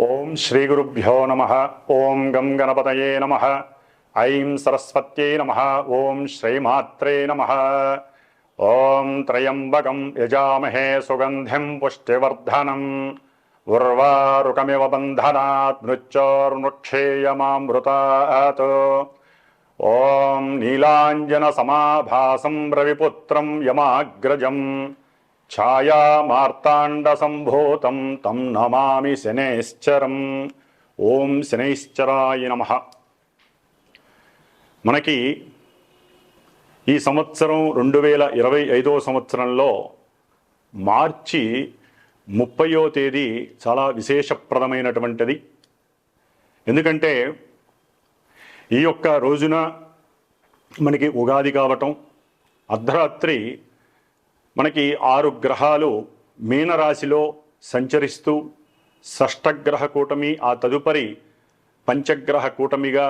ఓం శ్రీ గురుభ్యో నమః. ఓం గం గణపతయే నమః. ఐం సరస్వత్యై నమః. ఓం శ్రీమాత్రే నమః. ఓం త్రయంబకం యజామహే సుగంధిం పుష్టివర్ధనం ఉర్వారుకమివ బంధనాత్ మృత్యోర్ముక్షేయమామృతాత్. ఓం నీలాంజన సమాభాసం రవిపుత్రం యమాగ్రజం ఛాయామార్తాండ సంభూతం తం నమామి శనైశ్చరం. ఓం శనైశ్చరాయ నమః. మనకి ఈ సంవత్సరం 2025 సంవత్సరంలో మార్చి 30వ తేదీ చాలా విశేషప్రదమైనటువంటిది. ఎందుకంటే ఈ యొక్క రోజున మనకి ఉగాది కావటం, అర్ధరాత్రి మనకి 6 గ్రహాలు మీనరాశిలో సంచరిస్తూ షష్టగ్రహ కూటమి, ఆ తదుపరి పంచగ్రహ కూటమిగా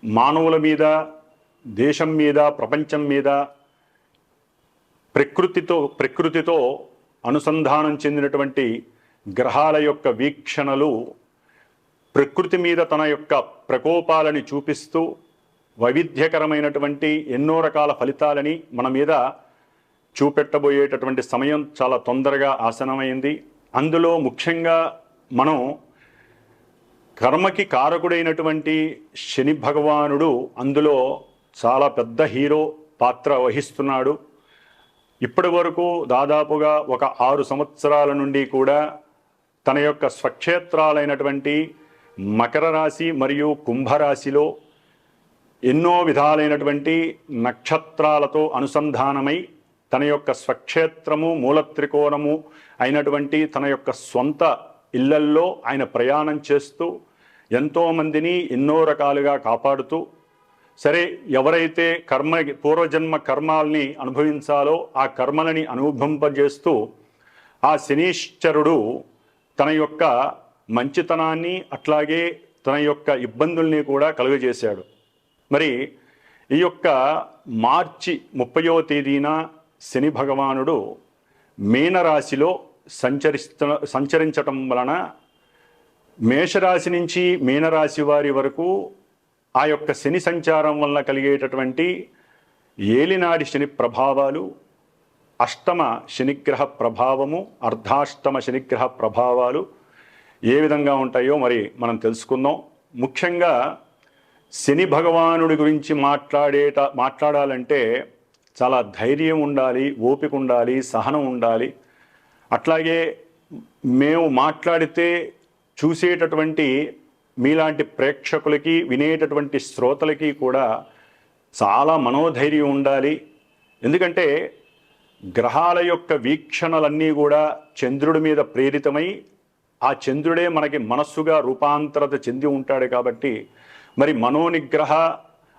మానవుల మీద, దేశం మీద, ప్రపంచం మీద ప్రకృతితో అనుసంధానం చెందినటువంటి గ్రహాల యొక్క వీక్షణలు ప్రకృతి మీద తన యొక్క ప్రకోపాలని చూపిస్తూ వైవిధ్యకరమైనటువంటి ఎన్నో రకాల ఫలితాలని మన మీద చూపెట్టబోయేటటువంటి సమయం చాలా తొందరగా ఆసనమైంది. అందులో ముఖ్యంగా మనం కర్మకి కారకుడైనటువంటి శని భగవానుడు అందులో చాలా పెద్ద హీరో పాత్ర వహిస్తున్నాడు. ఇప్పటి వరకు దాదాపుగా ఒక 6 సంవత్సరాల నుండి కూడా తన యొక్క స్వక్షేత్రాలైనటువంటి మకర రాశి మరియు కుంభరాశిలో ఎన్నో విధాలైనటువంటి నక్షత్రాలతో అనుసంధానమై తన యొక్క స్వక్షేత్రము, మూలత్రికోణము అయినటువంటి తన యొక్క స్వంత ఇళ్లల్లో ఆయన ప్రయాణం చేస్తూ ఎంతోమందిని ఎన్నో రకాలుగా కాపాడుతూ, సరే ఎవరైతే పూర్వజన్మ కర్మాల్ని అనుభవించాలో ఆ కర్మలని అనుభవింపజేస్తూ ఆ శనీశ్వరుడు తన యొక్క మంచితనాన్ని అట్లాగే తన యొక్క ఇబ్బందుల్ని కూడా కలుగజేశాడు. మరి ఈ యొక్క మార్చి 30వ తేదీన శని భగవానుడు మీనరాశిలో సంచరించటం వలన మేషరాశి నుంచి మీనరాశి వారి వరకు ఆ యొక్క శని సంచారం వలన కలిగేటటువంటి ఏలినాడి శని ప్రభావాలు, అష్టమ శనిగ్రహ ప్రభావము, అర్ధాష్టమ శనిగ్రహ ప్రభావాలు ఏ విధంగా ఉంటాయో మరి మనం తెలుసుకుందాం. ముఖ్యంగా శని భగవానుడి గురించి మాట్లాడాలంటే చాలా ధైర్యం ఉండాలి, ఓపిక ఉండాలి, సహనం ఉండాలి. అట్లాగే మేము మాట్లాడితే చూసేటటువంటి మీలాంటి ప్రేక్షకులకి, వినేటటువంటి శ్రోతలకి కూడా చాలా మనోధైర్యం ఉండాలి. ఎందుకంటే గ్రహాల యొక్క వీక్షణలన్నీ కూడా చంద్రుడి మీద ప్రేరితమై ఆ చంద్రుడే మనకి మనస్సుగా రూపాంతరత చెంది ఉంటాడు. కాబట్టి మరి మనోనిగ్రహ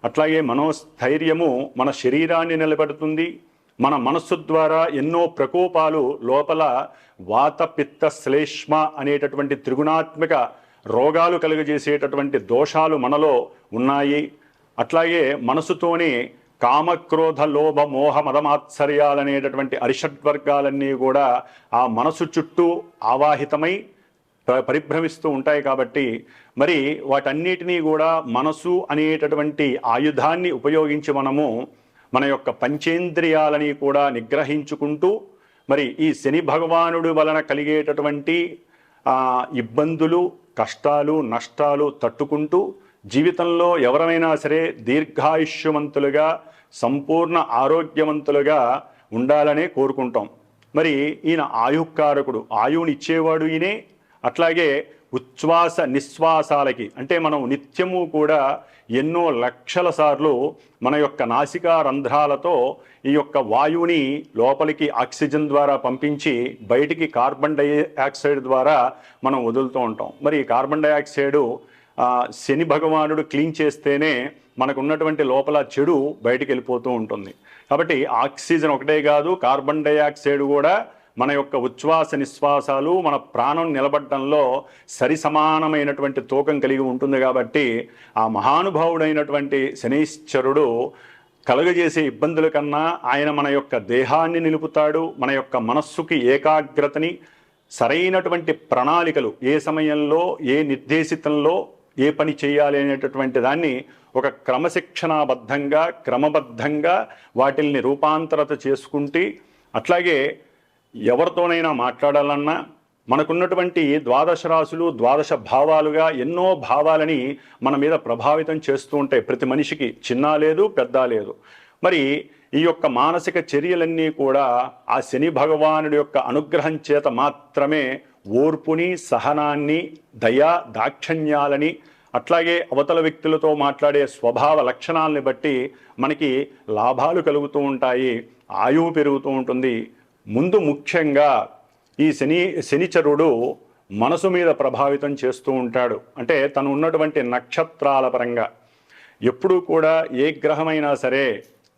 అట్లాగే మనోస్థైర్యము మన శరీరాన్ని నిలబెడుతుంది. మన మనస్సు ద్వారా ఎన్నో ప్రకోపాలు లోపల వాత పిత్త శ్లేష్మ అనేటటువంటి త్రిగుణాత్మక రోగాలు కలుగజేసేటటువంటి దోషాలు మనలో ఉన్నాయి. అట్లాగే మనసుతోనే కామక్రోధ లోభ మోహ మదమాత్సర్యాలనేటటువంటి అరిషడ్వర్గాలన్నీ కూడా ఆ మనసు చుట్టూ ఆవాహితమై పరిభ్రమిస్తూ ఉంటాయి. కాబట్టి మరి వాటన్నిటినీ కూడా మనసు అనేటటువంటి ఆయుధాన్ని ఉపయోగించి మనము మన యొక్క పంచేంద్రియాలని కూడా నిగ్రహించుకుంటూ మరి ఈ శని భగవానుడి వలన కలిగేటటువంటి ఇబ్బందులు, కష్టాలు, నష్టాలు తట్టుకుంటూ జీవితంలో ఎవరైనా సరే దీర్ఘాయుష్యవంతులుగా, సంపూర్ణ ఆరోగ్యవంతులుగా ఉండాలనే కోరుకుంటాం. మరి ఈయన ఆయుకారకుడు, ఆయువునిచ్చేవాడు ఈయనే. అట్లాగే ఉచ్ఛ్వాస నిశ్వాసాలకి అంటే మనం నిత్యము కూడా ఎన్నో లక్షల సార్లు మన యొక్క నాసికా రంధ్రాలతో ఈ యొక్క వాయువుని లోపలికి ఆక్సిజన్ ద్వారా పంపించి బయటికి కార్బన్ డైఆక్సైడ్ ద్వారా మనం వదులుతూ ఉంటాం. మరి ఈ కార్బన్ డైఆక్సైడ్ శని భగవానుడు క్లీన్ చేస్తేనే మనకు ఉన్నటువంటి లోపల చెడు బయటికి వెళ్ళిపోతూ ఉంటుంది. కాబట్టి ఆక్సిజన్ ఒకటే కాదు, కార్బన్ డైఆక్సైడ్ కూడా మన యొక్క ఉచ్ఛ్వాస నిశ్వాసాలు మన ప్రాణం నిలబడడంలో సరి సమానమైనటువంటి తూకం కలిగి ఉంటుంది. కాబట్టి ఆ మహానుభావుడైనటువంటి శనీశ్వరుడు కలుగజేసే ఇబ్బందుల కన్నా ఆయన మన యొక్క దేహాన్ని నిలుపుతాడు, మన యొక్క మనస్సుకి ఏకాగ్రతని సరైనటువంటి ప్రణాళికలు ఏ సమయంలో ఏ నిర్దేశితంలో ఏ పని చేయాలి అనేటటువంటి దాన్ని ఒక క్రమశిక్షణాబద్ధంగా క్రమబద్ధంగా వాటిల్ని రూపాంతరత చేసుకుంటూ, అట్లాగే ఎవరితోనైనా మాట్లాడాలన్నా మనకున్నటువంటి ద్వాదశ రాశులు ద్వాదశ భావాలుగా ఎన్నో భావాలని మన మీద ప్రభావితం చేస్తూ ఉంటాయి. ప్రతి మనిషికి చిన్న లేదు పెద్ద లేదు. మరి ఈ యొక్క మానసిక చర్యలన్నీ కూడా ఆ శని భగవానుడి యొక్క అనుగ్రహం చేత మాత్రమే ఓర్పుని, సహనాన్ని, దయా దాక్షణ్యాలని, అట్లాగే అవతల వ్యక్తులతో మాట్లాడే స్వభావ లక్షణాలని బట్టి మనకి లాభాలు కలుగుతూ ఉంటాయి, ఆయువు పెరుగుతూ ఉంటుంది. ముందు ముఖ్యంగా ఈ శనిచరుడు మనసు మీద ప్రభావితం చేస్తూ ఉంటాడు. అంటే తను ఉన్నటువంటి నక్షత్రాల పరంగా ఎప్పుడూ కూడా ఏ గ్రహమైనా సరే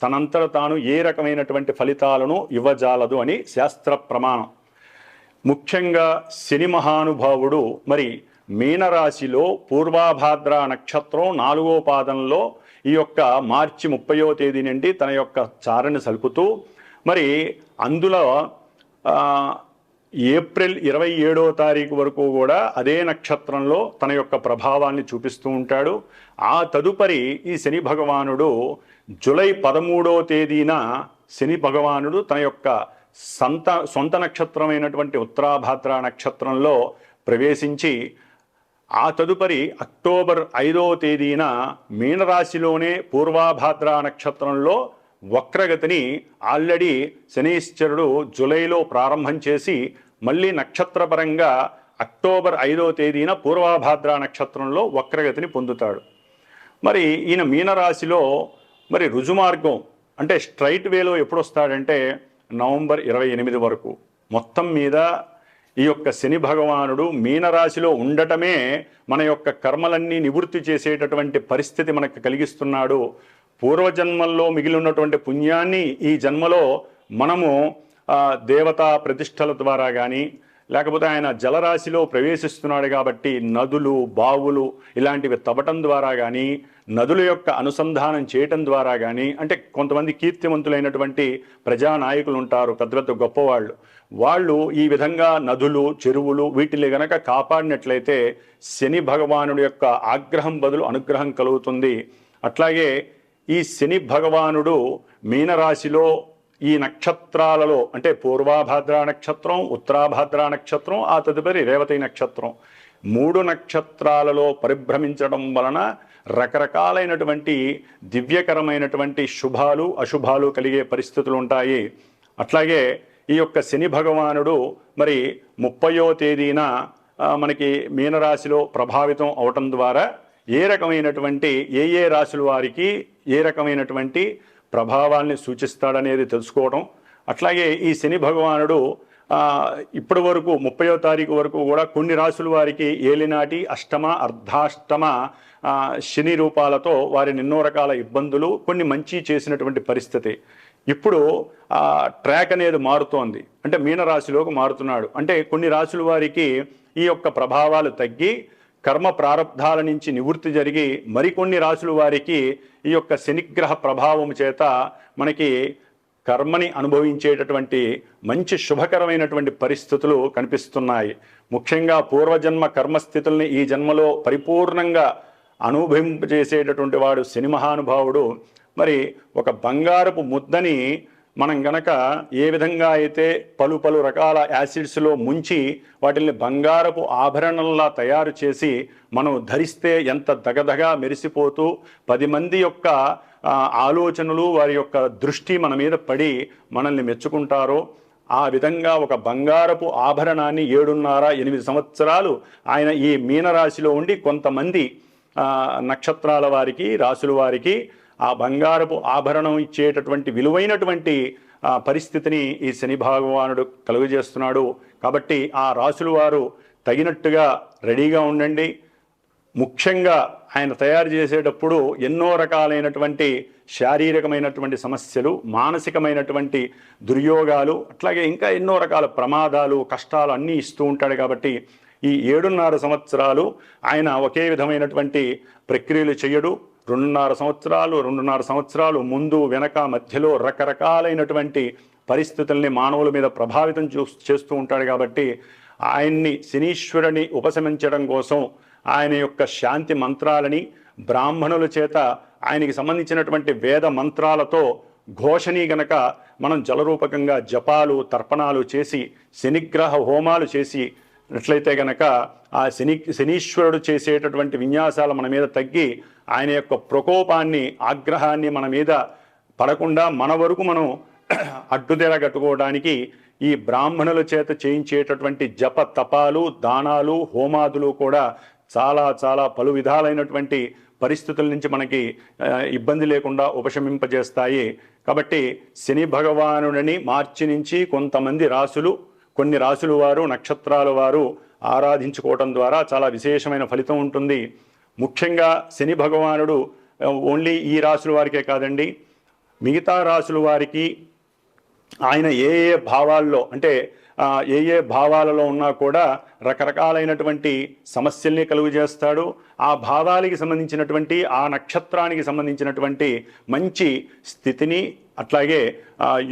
తనంతట తాను ఏ రకమైనటువంటి ఫలితాలను ఇవ్వజాలదు అని శాస్త్ర ప్రమాణం. ముఖ్యంగా శని మహానుభావుడు మరి మీనరాశిలో పూర్వాభాద్ర నక్షత్రం 4వ పాదంలో ఈ యొక్క మార్చి 30వ తేదీ నుండి తన యొక్క చారణ సలుపుతూ, మరి అందులో ఏప్రిల్ 27వ తారీఖు వరకు కూడా అదే నక్షత్రంలో తన యొక్క ప్రభావాన్ని చూపిస్తూ ఉంటాడు. ఆ తదుపరి ఈ శని భగవానుడు జూలై 13వ తేదీన శని భగవానుడు తన యొక్క సొంత నక్షత్రమైనటువంటి ఉత్తరాభాద్ర నక్షత్రంలో ప్రవేశించి, ఆ తదుపరి అక్టోబర్ 5వ తేదీన మీనరాశిలోనే పూర్వాభాద్ర నక్షత్రంలో వక్రగతిని ఆల్రెడీ శనీశ్వరుడు జూలైలో ప్రారంభం చేసి మళ్ళీ నక్షత్రపరంగా అక్టోబర్ 5వ తేదీన పూర్వాభాద్ర నక్షత్రంలో వక్రగతిని పొందుతాడు. మరి ఈయన మీనరాశిలో మరి రుజుమార్గం అంటే స్ట్రైట్ వేలో ఎప్పుడు వస్తాడంటే నవంబర్ 28 వరకు. మొత్తం మీద ఈ యొక్క శని భగవానుడు మీనరాశిలో ఉండటమే మన యొక్క కర్మలన్నీ నివృత్తి చేసేటటువంటి పరిస్థితి మనకు కలిగిస్తున్నాడు. పూర్వజన్మల్లో మిగిలి ఉన్నటువంటి పుణ్యాన్ని ఈ జన్మలో మనము దేవతా ప్రతిష్టల ద్వారా కానీ, లేకపోతే ఆయన జలరాశిలో ప్రవేశిస్తున్నాడు కాబట్టి నదులు, బావులు ఇలాంటివి తవ్వటం ద్వారా కానీ, నదుల యొక్క అనుసంధానం చేయటం ద్వారా కానీ, అంటే కొంతమంది కీర్తివంతులైనటువంటి ప్రజానాయకులు ఉంటారు, పెద్ద పెద్ద గొప్పవాళ్ళు, వాళ్ళు ఈ విధంగా నదులు, చెరువులు వీటిని గనక కాపాడినట్లయితే శని భగవానుడి యొక్క ఆగ్రహం బదులు అనుగ్రహం కలుగుతుంది. అట్లాగే ఈ శని భగవానుడు మీనరాశిలో ఈ నక్షత్రాలలో అంటే పూర్వాభాద్ర నక్షత్రం, ఉత్తరాభాద్ర నక్షత్రం, ఆ తదుపరి రేవతి నక్షత్రం 3 నక్షత్రాలలో పరిభ్రమించడం వలన రకరకాలైనటువంటి దివ్యకరమైనటువంటి శుభాలు అశుభాలు కలిగే పరిస్థితులు ఉంటాయి. అట్లాగే ఈ యొక్క శని భగవానుడు మరి 30వ తేదీన మనకి మీనరాశిలో ప్రభావితం అవటం ద్వారా ఏ రకమైనటువంటి ఏ రాశుల వారికి ఏ రకమైనటువంటి ప్రభావాల్ని సూచిస్తాడనేది తెలుసుకోవడం. అట్లాగే ఈ శని భగవానుడు ఇప్పటి వరకు 30వ తారీఖు వరకు కూడా కొన్ని రాశుల వారికి ఏలినాటి, అష్టమ, అర్ధాష్టమ శని రూపాలతో వారిని ఎన్నో రకాల ఇబ్బందులు, కొన్ని మంచి చేసినటువంటి పరిస్థితి. ఇప్పుడు ట్రాక్ అనేది మారుతోంది, అంటే మీనరాశిలోకి మారుతున్నాడు. అంటే కొన్ని రాశుల వారికి ఈ యొక్క ప్రభావాలు తగ్గి కర్మ ప్రారంధాల నుంచి నివృత్తి జరిగి, మరికొన్ని రాశుల వారికి ఈ యొక్క శనిగ్రహ ప్రభావం చేత మనకి కర్మని అనుభవించేటటువంటి మంచి శుభకరమైనటువంటి పరిస్థితులు కనిపిస్తున్నాయి. ముఖ్యంగా పూర్వజన్మ కర్మస్థితుల్ని ఈ జన్మలో పరిపూర్ణంగా అనుభవింపజేసేటటువంటి వాడు శని మహానుభావుడు. మరి ఒక బంగారపు ముద్దని మనం గనక ఏ విధంగా అయితే పలు రకాల యాసిడ్స్లో ముంచి వాటిని బంగారపు ఆభరణంలా తయారు చేసి మనం ధరిస్తే ఎంత దగదగా మెరిసిపోతూ 10 మంది యొక్క ఆలోచనలు, వారి యొక్క దృష్టి మన మీద పడి మనల్ని మెచ్చుకుంటారో, ఆ విధంగా ఒక బంగారపు ఆభరణాన్ని 7.5-8 సంవత్సరాలు ఆయన ఈ మీనరాశిలో ఉండి కొంతమంది నక్షత్రాల వారికి, రాశుల వారికి ఆ బంగారపు ఆభరణం ఇచ్చేటటువంటి విలువైనటువంటి పరిస్థితిని ఈ శని భగవానుడు కలుగజేస్తున్నాడు. కాబట్టి ఆ రాశుల వారు తగినట్టుగా రెడీగా ఉండండి. ముఖ్యంగా ఆయన తయారు చేసేటప్పుడు ఎన్నో రకాలైనటువంటి శారీరకమైనటువంటి సమస్యలు, మానసికమైనటువంటి దుర్యోగాలు, అట్లాగే ఇంకా ఎన్నో రకాల ప్రమాదాలు, కష్టాలు అన్నీ ఇస్తూ ఉంటాడు. కాబట్టి ఈ 7.5 సంవత్సరాలు ఆయన ఒకే విధమైనటువంటి ప్రక్రియలు చేయడు. 2.5 సంవత్సరాలు ముందు వెనక మధ్యలో రకరకాలైనటువంటి పరిస్థితుల్ని మానవుల మీద ప్రభావితం చేస్తూ ఉంటాడు. కాబట్టి ఆయన్ని శనీశ్వరుని ఉపశమించడం కోసం ఆయన యొక్క శాంతి మంత్రాలని బ్రాహ్మణుల చేత ఆయనకి సంబంధించినటువంటి వేద మంత్రాలతో ఘోషని గనక మనం జలరూపకంగా జపాలు తర్పణాలు చేసి శనిగ్రహ హోమాలు చేసి అట్లయితే గనక ఆ శనీశ్వరుడు చేసేటటువంటి విన్యాసాలు మన మీద తగ్గి ఆయన యొక్క ప్రకోపాన్ని ఆగ్రహాన్ని మన మీద పడకుండా మన వరకు మనం అడ్డుదెర కట్టుకోవడానికి ఈ బ్రాహ్మణుల చేత చేయించేటటువంటి జప తపాలు దానాలు హోమాదులు కూడా చాలా చాలా పలు విధాలైనటువంటి పరిస్థితుల నుంచి మనకి ఇబ్బంది లేకుండా ఉపశమింపజేస్తాయి. కాబట్టి శని భగవానుడిని మార్చి నుంచి కొంతమంది రాసులు కొన్ని రాసుల వారు నక్షత్రాల వారు ఆరాధించుకోవటం ద్వారా చాలా విశేషమైన ఫలితం ఉంటుంది. ముఖ్యంగా శని భగవానుడు ఓన్లీ ఈ రాసుల వారికే కాదండి, మిగతా రాసుల వారికి ఆయన ఏ ఏ భావాల్లో అంటే ఏ ఏ భావాలలో ఉన్నా కూడా రకరకాలైనటువంటి సమస్యల్ని కలుగు చేస్తాడు. ఆ భావాలకి సంబంధించినటువంటి ఆ నక్షత్రానికి సంబంధించినటువంటి మంచి స్థితిని అట్లాగే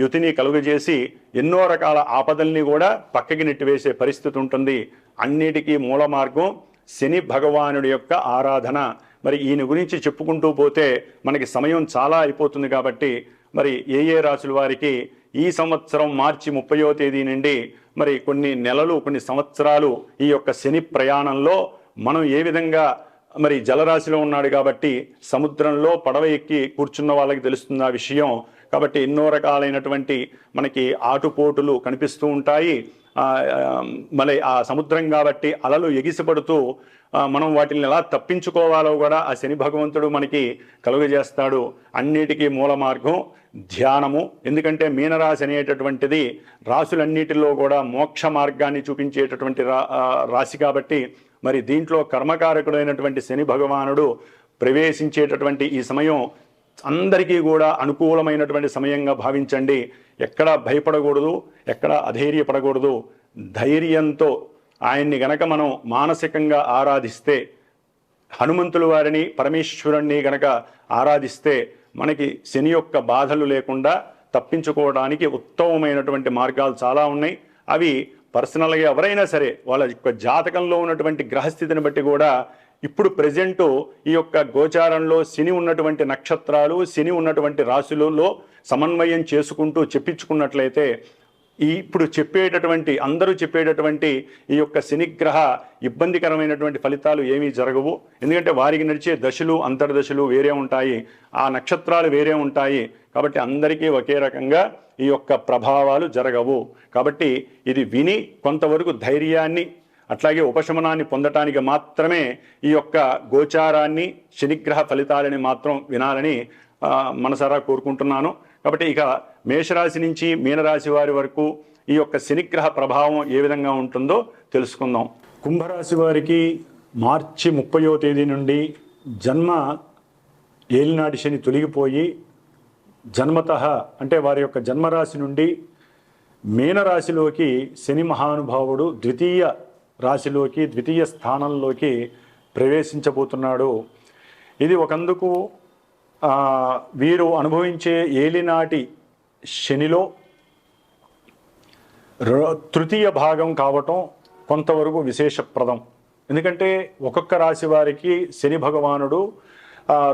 యుతిని కలుగజేసి ఎన్నో రకాల ఆపదల్ని కూడా పక్కకి నెట్టివేసే పరిస్థితి ఉంటుంది. అన్నిటికీ మూల మార్గం శని భగవానుడి యొక్క ఆరాధన. మరి ఈయన గురించి చెప్పుకుంటూ పోతే మనకి సమయం చాలా అయిపోతుంది కాబట్టి మరి ఏ ఏ రాసుల వారికి ఈ సంవత్సరం మార్చి 30వ తేదీ నుండి మరి కొన్ని నెలలు కొన్ని సంవత్సరాలు ఈ యొక్క శని ప్రయాణంలో మనం ఏ విధంగా మరి జలరాశిలో ఉన్నాడు కాబట్టి సముద్రంలో పడవ ఎక్కి కూర్చున్న వాళ్ళకి తెలుస్తుంది ఆ విషయం. కాబట్టి ఎన్నో రకాలైనటువంటి మనకి ఆటుపోటులు కనిపిస్తూ ఉంటాయి. మళ్ళీ ఆ సముద్రం కాబట్టి అలలు ఎగిసిపడుతూ మనం వాటిని ఎలా తప్పించుకోవాలో కూడా ఆ శని భగవంతుడు మనకి కలుగజేస్తాడు. అన్నిటికీ మూల మార్గం ధ్యానము. ఎందుకంటే మీనరాశి అనేటటువంటిది రాశులన్నిటిలో కూడా మోక్ష మార్గాన్ని చూపించేటటువంటి రాశి కాబట్టి మరి దీంట్లో కర్మకారకుడైనటువంటి శని భగవానుడు ప్రవేశించేటటువంటి ఈ సమయం అందరికీ కూడా అనుకూలమైనటువంటి సమయంగా భావించండి. ఎక్కడ భయపడకూడదు, ఎక్కడ అధైర్యపడకూడదు. ధైర్యంతో ఆయన్ని గనక మనం మానసికంగా ఆరాధిస్తే, హనుమంతుల వారిని పరమేశ్వరుణ్ణి గనక ఆరాధిస్తే మనకి శని యొక్క బాధలు లేకుండా తప్పించుకోవడానికి ఉత్తమమైనటువంటి మార్గాలు చాలా ఉన్నాయి. అవి పర్సనల్గా ఎవరైనా సరే వాళ్ళ యొక్క జాతకంలో ఉన్నటువంటి గ్రహస్థితిని బట్టి కూడా ఇప్పుడు ప్రెజెంటు ఈ యొక్క గోచారంలో శని ఉన్నటువంటి నక్షత్రాలు శని ఉన్నటువంటి రాశులలో సమన్వయం చేసుకుంటూ చెప్పించుకున్నట్లయితే ఇప్పుడు చెప్పేటటువంటి అందరూ చెప్పేటటువంటి ఈ యొక్క శనిగ్రహ ఇబ్బందికరమైనటువంటి ఫలితాలు ఏమీ జరగవు. ఎందుకంటే వారికి నడిచే దశలు అంతర్దశలు వేరే ఉంటాయి, ఆ నక్షత్రాలు వేరే ఉంటాయి. కాబట్టి అందరికీ ఒకే రకంగా ఈ యొక్క ప్రభావాలు జరగవు. కాబట్టి ఇది విని కొంతవరకు ధైర్యాన్ని అట్లాగే ఉపశమనాన్ని పొందటానికి మాత్రమే ఈ యొక్క గోచారాన్ని శనిగ్రహ ఫలితాలని మాత్రం వినాలని మనసారా కోరుకుంటున్నాను. కాబట్టి ఇక మేషరాశి నుంచి మీనరాశి వారి వరకు ఈ యొక్క శనిగ్రహ ప్రభావం ఏ విధంగా ఉంటుందో తెలుసుకుందాం. కుంభరాశి వారికి మార్చి 30వ తేదీ నుండి జన్మ ఏలినాటి శని తొలగిపోయి జన్మతః అంటే వారి యొక్క జన్మరాశి నుండి మీనరాశిలోకి శని మహానుభావుడు ద్వితీయ రాశిలోకి ద్వితీయ స్థానంలోకి ప్రవేశించబోతున్నాడు. ఇది ఒకందుకు వీరు అనుభవించే ఏలినాటి శనిలో తృతీయ భాగం కావటం కొంతవరకు విశేషప్రదం. ఎందుకంటే ఒక్కొక్క రాశి వారికి శని భగవానుడు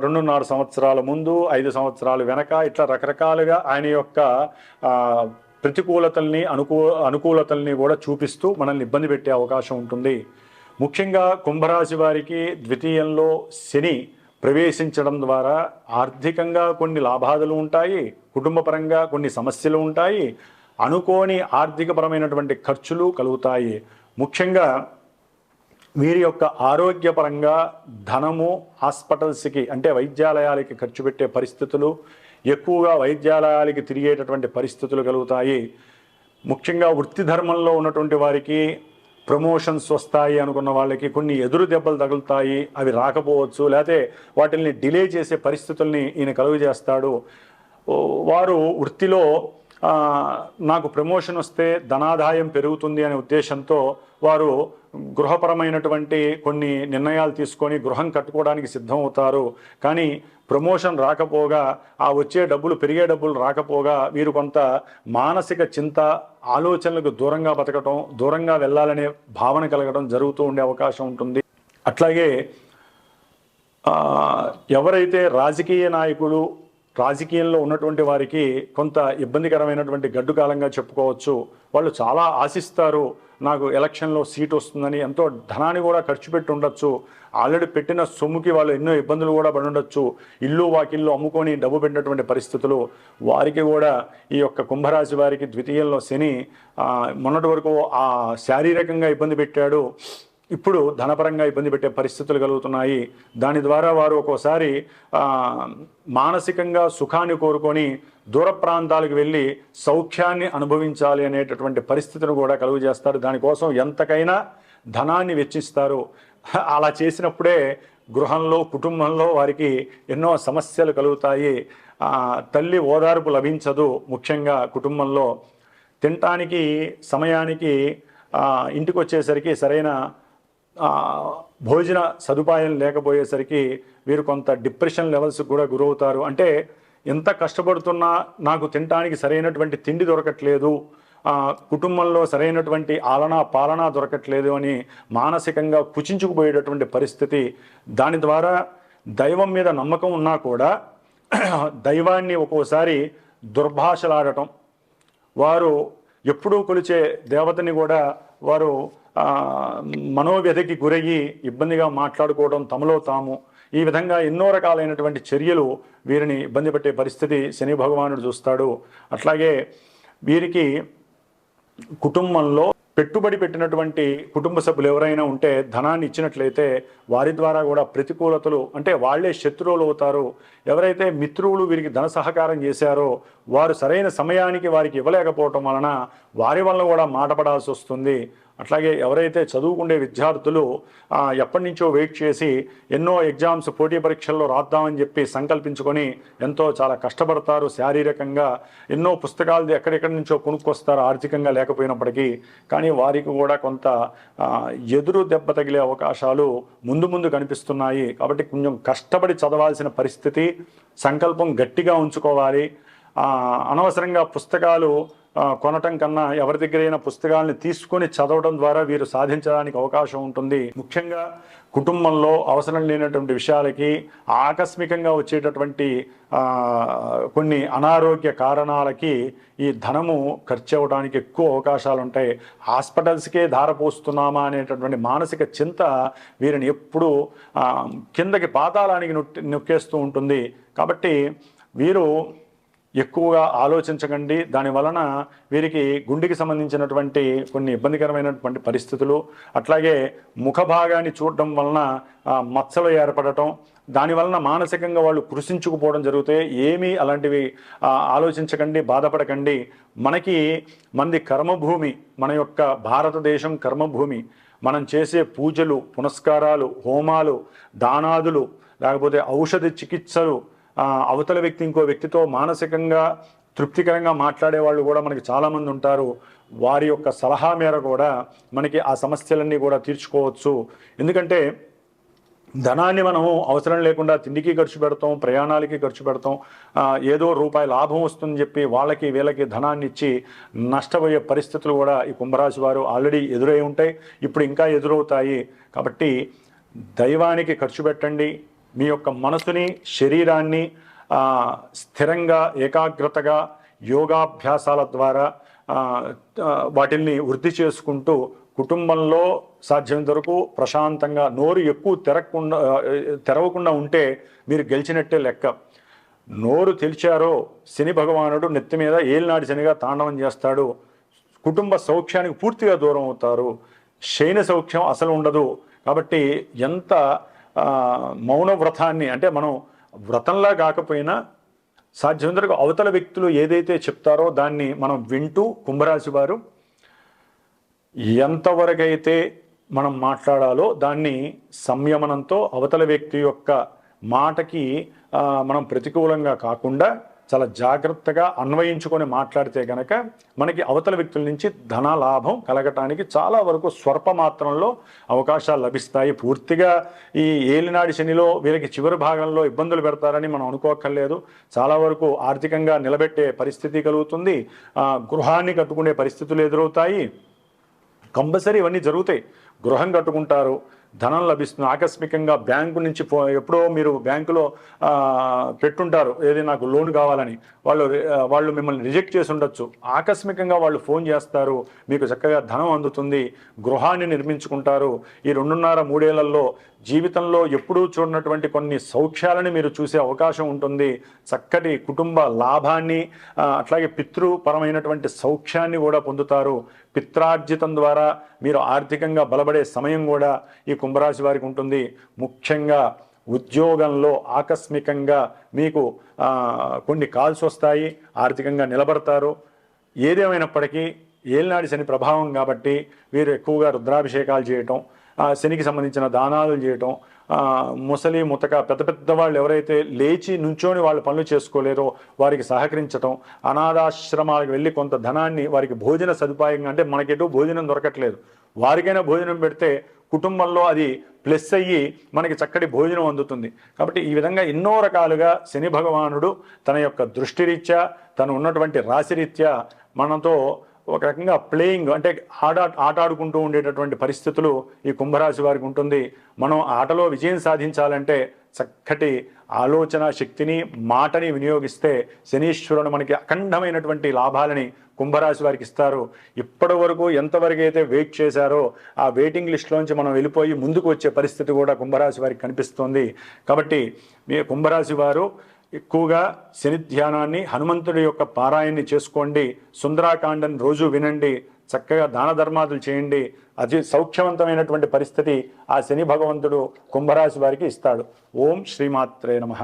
2.5 సంవత్సరాల ముందు 5 సంవత్సరాలు వెనక ఇట్లా రకరకాలుగా ఆయన యొక్క ప్రతికూలతల్ని అనుకూలతల్ని కూడా చూపిస్తూ మనల్ని ఇబ్బంది పెట్టే అవకాశం ఉంటుంది. ముఖ్యంగా కుంభరాశి వారికి ద్వితీయంలో శని ప్రవేశించడం ద్వారా ఆర్థికంగా కొన్ని లాభాలు ఉంటాయి, కుటుంబపరంగా కొన్ని సమస్యలు ఉంటాయి, అనుకోని ఆర్థికపరమైనటువంటి ఖర్చులు కలుగుతాయి. ముఖ్యంగా వీరి యొక్క ఆరోగ్యపరంగా ధనము హాస్పిటల్స్కి అంటే వైద్యాలయాలకి ఖర్చు పెట్టే పరిస్థితులు, ఎక్కువగా వైద్యాలయాలకి తిరిగేటటువంటి పరిస్థితులు కలుగుతాయి. ముఖ్యంగా వృత్తి ధర్మంలో ఉన్నటువంటి వారికి ప్రమోషన్స్ వస్తాయి అనుకున్న వాళ్ళకి కొన్ని ఎదురు దెబ్బలు తగులుతాయి, అవి రాకపోవచ్చు, లేకపోతే వాటిని డిలే చేసే పరిస్థితుల్ని ఈయన కలుగజేస్తాడు. వారు వృత్తిలో నాకు ప్రమోషన్ వస్తే ధనాదాయం పెరుగుతుంది అనే ఉద్దేశంతో వారు గృహపరమైనటువంటి కొన్ని నిర్ణయాలు తీసుకొని గృహం కట్టుకోవడానికి సిద్ధం అవుతారు. కానీ ప్రమోషన్ రాకపోగా, ఆ వచ్చే డబ్బులు పెరిగే డబ్బులు రాకపోగా వీరు కొంత మానసిక చింత, ఆలోచనలకు దూరంగా బతకటం, దూరంగా వెళ్ళాలనే భావన కలగడం జరుగుతూ ఉండే అవకాశం ఉంటుంది. అట్లాగే ఎవరైతే రాజకీయ నాయకులు, రాజకీయంలో ఉన్నటువంటి వారికి కొంత ఇబ్బందికరమైనటువంటి గడ్డు కాలంగా చెప్పుకోవచ్చు. వాళ్ళు చాలా ఆశిస్తారు, నాకు ఎలక్షన్లో సీట్ వస్తుందని, ఎంతో ధనాన్ని కూడా ఖర్చు పెట్టి ఉండొచ్చు. ఆల్రెడీ పెట్టిన సొమ్ముకి వాళ్ళు ఎన్నో ఇబ్బందులు కూడా పడి ఉండొచ్చు. ఇల్లు వాకిళ్ళు అమ్ముకొని డబ్బు పెట్టినటువంటి పరిస్థితులు వారికి కూడా ఈ యొక్క కుంభరాశి వారికి ద్వితీయంలో శని మొన్నటి వరకు శారీరకంగా ఇబ్బంది పెట్టాడు, ఇప్పుడు ధనపరంగా ఇబ్బంది పెట్టే పరిస్థితులు కలుగుతున్నాయి. దాని ద్వారా వారు ఒక్కోసారి మానసికంగా సుఖాన్ని కోరుకొని దూర ప్రాంతాలకు వెళ్ళి సౌఖ్యాన్ని అనుభవించాలి అనేటటువంటి పరిస్థితిని కూడా కలుగు చేస్తారు. దానికోసం ఎంతకైనా ధనాన్ని వెచ్చిస్తారు. అలా చేసినప్పుడే గృహంలో, కుటుంబంలో వారికి ఎన్నో సమస్యలు కలుగుతాయి. తల్లి ఓదార్పు లభించదు. ముఖ్యంగా కుటుంబంలో తినటానికి సమయానికి ఇంటికి వచ్చేసరికి సరైన భోజన సదుపాయం లేకపోయేసరికి వీరు కొంత డిప్రెషన్ లెవెల్స్ కూడా గురవుతారు. అంటే ఎంత కష్టపడుతున్నా నాకు తినటానికి సరైనటువంటి తిండి దొరకట్లేదు, కుటుంబంలో సరైనటువంటి పాలన దొరకట్లేదు అని మానసికంగా కుచించుకుపోయేటటువంటి పరిస్థితి. దాని ద్వారా దైవం మీద నమ్మకం ఉన్నా కూడా దైవాన్ని ఒక్కోసారి దుర్భాషలాడటం, వారు ఎప్పుడూ కొలిచే దేవతని కూడా వారు మనోవ్యధకి గురయ్యి ఇబ్బందిగా మాట్లాడుకోవడం, తమలో తాము, ఈ విధంగా ఎన్నో రకాలైనటువంటి చర్యలు వీరిని ఇబ్బంది పెట్టే పరిస్థితి శని భగవానుడు చూస్తాడు. అట్లాగే వీరికి కుటుంబంలో పెట్టుబడి పెట్టినటువంటి కుటుంబ సభ్యులు ఎవరైనా ఉంటే ధనాన్ని ఇచ్చినట్లయితే వారి ద్వారా కూడా ప్రతికూలతలు, అంటే వాళ్లే శత్రువులు అవుతారు. ఎవరైతే మిత్రులు వీరికి ధన సహకారం చేశారో వారు సరైన సమయానికి వారికి ఇవ్వలేకపోవటం వలన వారి వల్ల కూడా మాటపడాల్సి వస్తుంది. అట్లాగే ఎవరైతే చదువుకునే విద్యార్థులు ఎప్పటి నుంచో వెయిట్ చేసి ఎన్నో ఎగ్జామ్స్, పోటీ పరీక్షల్లో రాద్దామని చెప్పి సంకల్పించుకొని ఎంతో చాలా కష్టపడతారు. శారీరకంగా ఎన్నో పుస్తకాలు ఎక్కడెక్కడి నుంచో కొనుక్కొస్తారు ఆర్థికంగా లేకపోయినప్పటికీ. కానీ వారికి కూడా కొంత ఎదురు దెబ్బ తగిలే అవకాశాలు ముందు ముందు కనిపిస్తున్నాయి. కాబట్టి కొంచెం కష్టపడి చదవాల్సిన పరిస్థితి, సంకల్పం గట్టిగా ఉంచుకోవాలి. అనవసరంగా పుస్తకాలు కొనటం కన్నా ఎవరి దగ్గరైనా పుస్తకాలను తీసుకొని చదవడం ద్వారా వీరు సాధించడానికి అవకాశం ఉంటుంది. ముఖ్యంగా కుటుంబంలో అవసరం లేనటువంటి విషయాలకి, ఆకస్మికంగా వచ్చేటటువంటి కొన్ని అనారోగ్య కారణాలకి ఈ ధనము ఖర్చు అవ్వడానికి ఎక్కువ అవకాశాలు ఉంటాయి. హాస్పిటల్స్కే ధారపోస్తున్నామా అనేటటువంటి మానసిక చింత వీరిని ఎప్పుడూ కిందకి పాతాళానికి నొక్కేస్తూ ఉంటుంది. కాబట్టి వీరు ఎక్కువగా ఆలోచించకండి. దాని వలన వీరికి గుండెకి సంబంధించినటువంటి కొన్ని ఇబ్బందికరమైనటువంటి పరిస్థితులు, అట్లాగే ముఖ భాగాన్ని చూడటం వలన మచ్చలు ఏర్పడటం, దాని వలన మానసికంగా వాళ్ళు కృషించుకుపోవడం జరుగుతాయి. ఏమీ అలాంటివి ఆలోచించకండి, బాధపడకండి. మనది కర్మభూమి, మన యొక్క భారతదేశం కర్మభూమి. మనం చేసే పూజలు, పునస్కారాలు, హోమాలు, దానాదులు, లేకపోతే ఔషధ చికిత్సలు, అవతల వ్యక్తి ఇంకో వ్యక్తితో మానసికంగా తృప్తికరంగా మాట్లాడే వాళ్ళు కూడా మనకి చాలామంది ఉంటారు. వారి యొక్క సలహా మేర కూడా మనకి ఆ సమస్యలన్నీ కూడా తీర్చుకోవచ్చు. ఎందుకంటే ధనాన్ని మనము అవసరం లేకుండా తిండికి ఖర్చు పెడతాం, ప్రయాణాలకి ఖర్చు పెడతాం. ఏదో రూపాయి లాభం వస్తుందని చెప్పి వాళ్ళకి వీళ్ళకి ధనాన్ని ఇచ్చి నష్టపోయే పరిస్థితులు కూడా ఈ కుంభరాశి వారు ఆల్రెడీ ఎదురై ఉంటాయి, ఇప్పుడు ఇంకా ఎదురవుతాయి. కాబట్టి దైవానికి ఖర్చు పెట్టండి. మీ యొక్క మనసుని, శరీరాన్ని స్థిరంగా, ఏకాగ్రతగా యోగాభ్యాసాల ద్వారా వాటిల్ని వృద్ధి చేసుకుంటూ కుటుంబంలో సాధ్యమైనంత వరకు ప్రశాంతంగా, నోరు ఎక్కువ తెరవకుండా ఉంటే మీరు గెలిచినట్టే లెక్క. నోరు తెరిచారో శని భగవానుడు నెత్తి మీద ఏలినాటి శనిగా తాండవం చేస్తాడు. కుటుంబ సౌఖ్యానికి పూర్తిగా దూరం అవుతారు. శయన సౌఖ్యం అసలు ఉండదు. కాబట్టి ఎంత మౌన వ్రతాన్ని, అంటే మనం వ్రతంలా కాకపోయినా సాధ్యమైనంతవరకు అవతల వ్యక్తులు ఏదైతే చెప్తారో దాన్ని మనం వింటూ, కుంభరాశి వారు ఎంతవరకైతే మనం మాట్లాడాలో దాన్ని సంయమనంతో, అవతల వ్యక్తి యొక్క మాటకి మనం ప్రతికూలంగా కాకుండా చాలా జాగ్రత్తగా అన్వయించుకొని మాట్లాడితే కనుక మనకి అవతల వ్యక్తుల నుంచి ధన లాభం కలగటానికి చాలా వరకు స్వల్ప మాత్రంలో అవకాశాలు లభిస్తాయి. పూర్తిగా ఈ ఏలినాడి శనిలో వీళ్ళకి చివరి భాగంలో ఇబ్బందులు పెడతారని మనం అనుకోక్కర్లేదు. చాలా వరకు ఆర్థికంగా నిలబెట్టే పరిస్థితి కలుగుతుంది, గృహాన్ని కట్టుకునే పరిస్థితులు ఎదురవుతాయి. కంపల్సరీ ఇవన్నీ జరుగుతాయి. గృహం కట్టుకుంటారు, ధనం లభిస్తుంది. ఆకస్మికంగా బ్యాంకు నుంచి ఎప్పుడో మీరు బ్యాంకులో పెట్టుంటారు ఏది నాకు లోన్ కావాలని, వాళ్ళు మిమ్మల్ని రిజెక్ట్ చేసి ఉండొచ్చు. ఆకస్మికంగా వాళ్ళు ఫోన్ చేస్తారు, మీకు చక్కగా ధనం అందుతుంది, గృహాన్ని నిర్మించుకుంటారు. ఈ 2.5-3 ఏళ్లలో జీవితంలో ఎప్పుడూ చూడనటువంటి కొన్ని సౌఖ్యాలని మీరు చూసే అవకాశం ఉంటుంది. చక్కటి కుటుంబ లాభాన్ని, అట్లాగే పితృపరమైనటువంటి సౌఖ్యాన్ని కూడా పొందుతారు. పిత్రార్జితం ద్వారా మీరు ఆర్థికంగా బలపడే సమయం కూడా ఈ కుంభరాశి వారికి ఉంటుంది. ముఖ్యంగా ఉద్యోగంలో ఆకస్మికంగా మీకు కొన్ని కాల్స్ వస్తాయి, ఆర్థికంగా నిలబడతారు. ఏదేమైనప్పటికీ ఏలినాడి శని ప్రభావం కాబట్టి వీరు ఎక్కువగా రుద్రాభిషేకాలు చేయటం, శనికి సంబంధించిన దానాలు చేయటం, ముసలి ముతక పెద్ద వాళ్ళు ఎవరైతే లేచి నుంచోని వాళ్ళ పనులు చేసుకోలేరో వారికి సహకరించటం, అనాథాశ్రమాలకు వెళ్ళి కొంత ధనాన్ని వారికి భోజన సదుపాయంగా, అంటే మనకెటు భోజనం దొరకట్లేదు, వారికైనా భోజనం పెడితే కుటుంబంలో అది ప్లస్ అయ్యి మనకి చక్కటి భోజనం అందుతుంది. కాబట్టి ఈ విధంగా ఎన్నో రకాలుగా శని భగవానుడు తన యొక్క దృష్టిరీత్యా, తను ఉన్నటువంటి రాశిరీత్యా మనతో ఒక రకంగా ప్లేయింగ్, అంటే ఆటాడుకుంటూ ఉండేటటువంటి పరిస్థితులు ఈ కుంభరాశి వారికి ఉంటుంది. మనం ఆటలో విజయం సాధించాలంటే చక్కటి ఆలోచన శక్తిని, మాటని వినియోగిస్తే శనీశ్వరుడు మనకి అఖండమైనటువంటి లాభాలని కుంభరాశి వారికి ఇస్తారు. ఇప్పటి వరకు ఎంతవరకు అయితే వెయిట్ చేశారో ఆ వెయిటింగ్ లిస్ట్లోంచి మనం వెళ్ళిపోయి ముందుకు వచ్చే పరిస్థితి కూడా కుంభరాశి వారికి కనిపిస్తుంది. కాబట్టి మీ కుంభరాశి వారు ఎక్కువగా శని ధ్యానాన్ని, హనుమంతుడి యొక్క పారాయణని చేసుకోండి, సుందరాకాండని రోజు వినండి, చక్కగా దాన ధర్మాదులు చేయండి. అతి సౌఖ్యవంతమైనటువంటి పరిస్థితి ఆ శని భగవంతుడు కుంభరాశి వారికి ఇస్తాడు. ఓం శ్రీమాత్రే నమః.